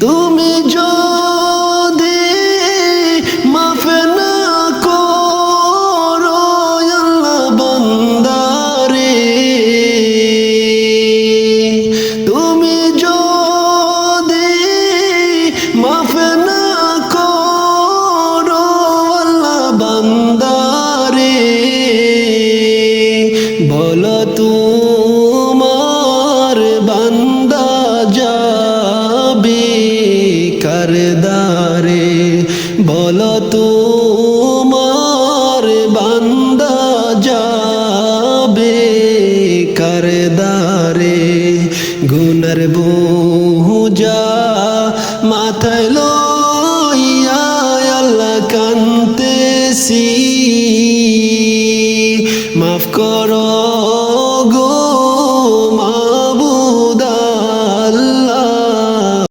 তুমি যদি মাফ না করো আল্লাহ বান্দারে, তুমি যদি মাফ না করো আল্লাহ বান্দারে, বলো তোমার বান্দা যাবে কারদারে, বলো তোমার বান্দা যাবে কারদারে। গুনার বোঝা মাথায় লইয়া আল্লাহ কান্দেছি, মাফ করো